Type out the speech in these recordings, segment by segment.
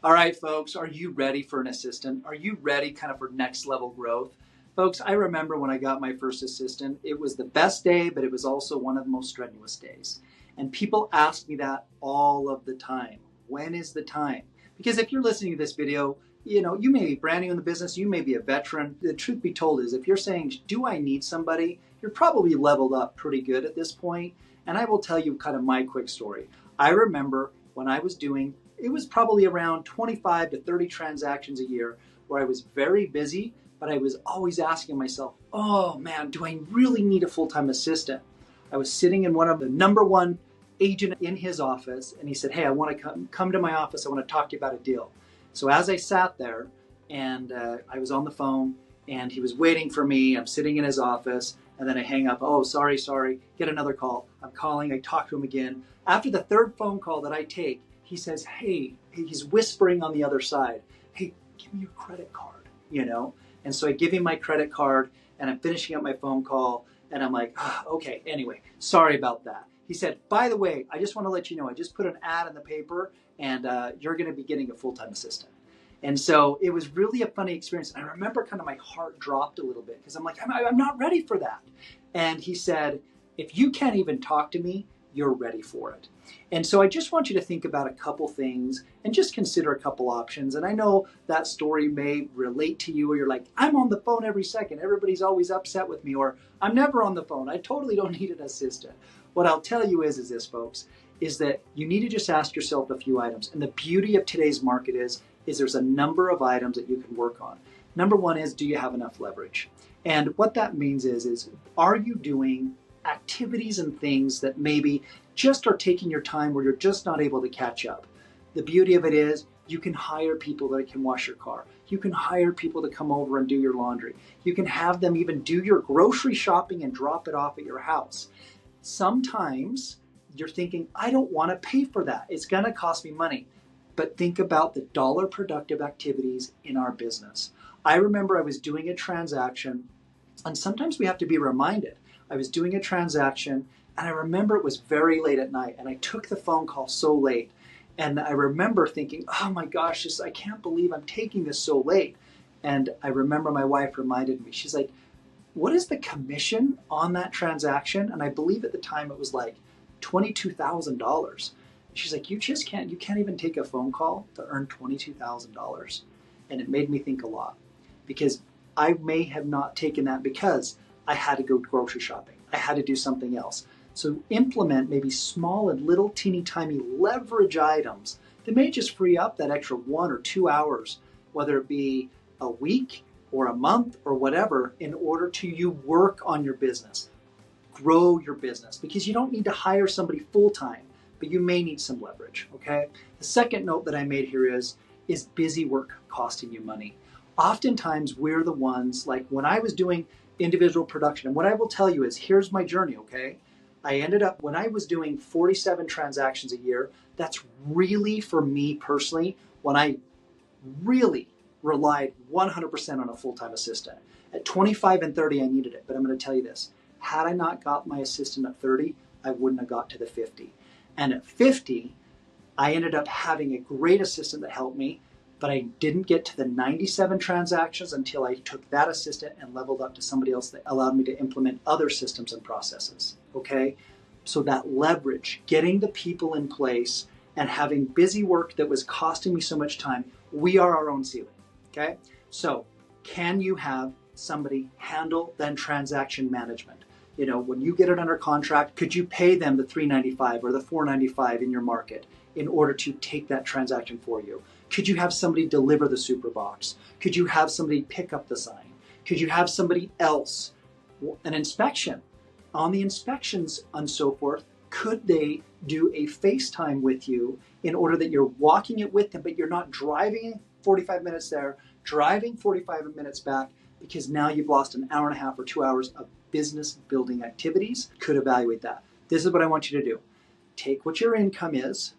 All right, folks, are you ready for an assistant? Are you ready kind of for next level growth? Folks, I remember when I got my first assistant, it was the best day, but it was also one of the most strenuous days. And people ask me that all of the time. When is the time? Because if you're listening to this video, you may be brand new in the business, you may be a veteran. The truth be told is if you're saying, do I need somebody? You're probably leveled up pretty good at this point. And I will tell you kind of my quick story. I remember when I was doing, it was probably around 25 to 30 transactions a year where I was very busy, but I was always asking myself, oh man, do I really need a full-time assistant? I was sitting in one of the number one agent in his office, and he said, hey, I want to come to my office. I want to talk to you about a deal. So as I sat there and I was on the phone and he was waiting for me, I'm sitting in his office, and then I hang up. Oh, sorry, get another call. I'm calling, I talk to him again. After the third phone call that I take, he says, hey, he's whispering on the other side, hey, give me your credit card, And so I give him my credit card and I'm finishing up my phone call and I'm like, okay, anyway, sorry about that. He said, by the way, I just want to let you know, I just put an ad in the paper and you're going to be getting a full-time assistant. And so it was really a funny experience. And I remember kind of my heart dropped a little bit because I'm like, I'm not ready for that. And he said, if you can't even talk to me, you're ready for it. And so I just want you to think about a couple things and just consider a couple options. And I know that story may relate to you, or you're like, I'm on the phone every second. Everybody's always upset with me, or I'm never on the phone. I totally don't need an assistant. What I'll tell you is this, folks, is that you need to just ask yourself a few items. And the beauty of today's market is there's a number of items that you can work on. Number one is, do you have enough leverage? And what that means is are you doing activities and things that maybe just are taking your time where you're just not able to catch up? The beauty of it is you can hire people that can wash your car. You can hire people to come over and do your laundry. You can have them even do your grocery shopping and drop it off at your house. Sometimes you're thinking, I don't want to pay for that. It's going to cost me money. But think about the dollar productive activities in our business. I remember I was doing a transaction, and sometimes we have to be reminded. I was doing a transaction and I remember it was very late at night and I took the phone call so late. And I remember thinking, oh my gosh, I can't believe I'm taking this so late. And I remember my wife reminded me, she's like, what is the commission on that transaction? And I believe at the time it was like $22,000. She's like, you can't even take a phone call to earn $22,000. And it made me think a lot because I may have not taken that because I had to go grocery shopping. I had to do something else. So implement maybe small and little teeny tiny leverage items that may just free up that extra 1 or 2 hours, whether it be a week or a month or whatever, in order to you work on your business, grow your business, because you don't need to hire somebody full time, but you may need some leverage, okay? The second note that I made here is busy work costing you money? Oftentimes we're the ones, like when I was doing individual production, and what I will tell you is, here's my journey, okay? I ended up, when I was doing 47 transactions a year, that's really, for me personally, when I really relied 100% on a full-time assistant. At 25 and 30, I needed it, but I'm gonna tell you this, had I not got my assistant at 30, I wouldn't have got to the 50. And at 50, I ended up having a great assistant that helped me, but I didn't get to the 97 transactions until I took that assistant and leveled up to somebody else that allowed me to implement other systems and processes, okay? So that leverage, getting the people in place and having busy work that was costing me so much time, we are our own ceiling, okay? So can you have somebody handle then transaction management? When you get it under contract, could you pay them the $395 or the $495 in your market in order to take that transaction for you? Could you have somebody deliver the super box? Could you have somebody pick up the sign? Could you have somebody else, an inspection? On the inspections and so forth, could they do a FaceTime with you in order that you're walking it with them, but you're not driving 45 minutes there, driving 45 minutes back, because now you've lost an hour and a half or 2 hours of business building activities? Could evaluate that. This is what I want you to do. Take what your income is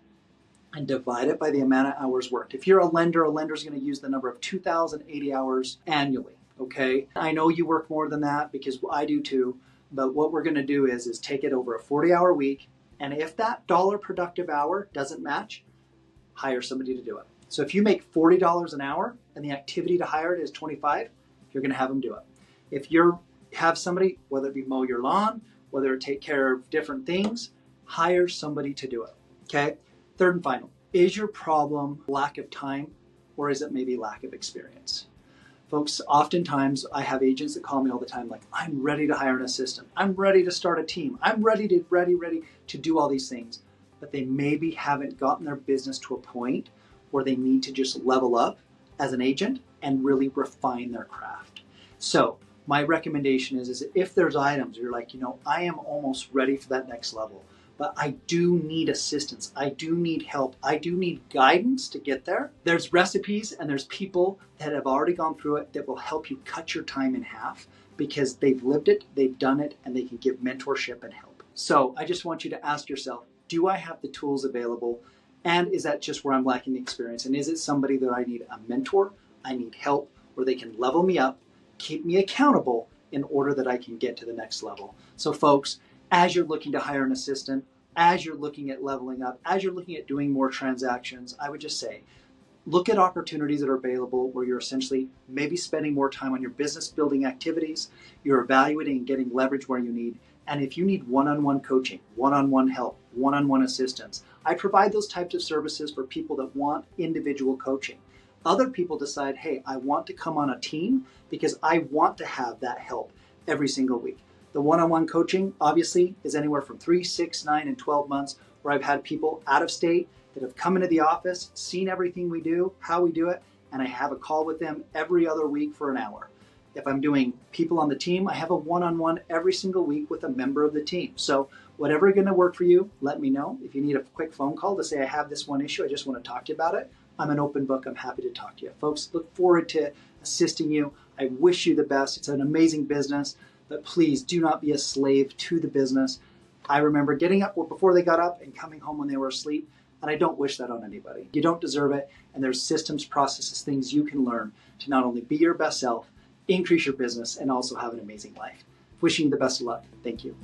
and divide it by the amount of hours worked. If you're a lender's going to use the number of 2,080 hours annually, okay? I know you work more than that because I do too, but what we're going to do is take it over a 40-hour week, and if that dollar productive hour doesn't match, hire somebody to do it. So if you make $40 an hour and the activity to hire it is 25, you're going to have them do it. If you have somebody, whether it be mow your lawn, whether it take care of different things, hire somebody to do it. Okay. Third and final, is your problem lack of time or is it maybe lack of experience? Folks, oftentimes I have agents that call me all the time like, I'm ready to hire an assistant. I'm ready to start a team. I'm ready to do all these things. But they maybe haven't gotten their business to a point where they need to just level up as an agent and really refine their craft. So my recommendation is if there's items you're like, I am almost ready for that next level, but I do need assistance. I do need help. I do need guidance to get there. There's recipes and there's people that have already gone through it that will help you cut your time in half because they've lived it, they've done it, and they can give mentorship and help. So I just want you to ask yourself, do I have the tools available? And is that just where I'm lacking the experience? And is it somebody that I need a mentor, I need help, where they can level me up, keep me accountable in order that I can get to the next level? So folks, as you're looking to hire an assistant, as you're looking at leveling up, as you're looking at doing more transactions, I would just say, look at opportunities that are available where you're essentially maybe spending more time on your business building activities, you're evaluating and getting leverage where you need. And if you need one-on-one coaching, one-on-one help, one-on-one assistance, I provide those types of services for people that want individual coaching. Other people decide, hey, I want to come on a team because I want to have that help every single week. The one-on-one coaching, obviously, is anywhere from 3, 6, 9, and 12 months, where I've had people out of state that have come into the office, seen everything we do, how we do it, and I have a call with them every other week for an hour. If I'm doing people on the team, I have a one-on-one every single week with a member of the team. So whatever is going to work for you, let me know. If you need a quick phone call to say, I have this one issue, I just want to talk to you about it, I'm an open book. I'm happy to talk to you. Folks, look forward to assisting you. I wish you the best. It's an amazing business, but please do not be a slave to the business. I remember getting up before they got up and coming home when they were asleep, and I don't wish that on anybody. You don't deserve it, and there's systems, processes, things you can learn to not only be your best self, increase your business, and also have an amazing life. Wishing you the best of luck. Thank you.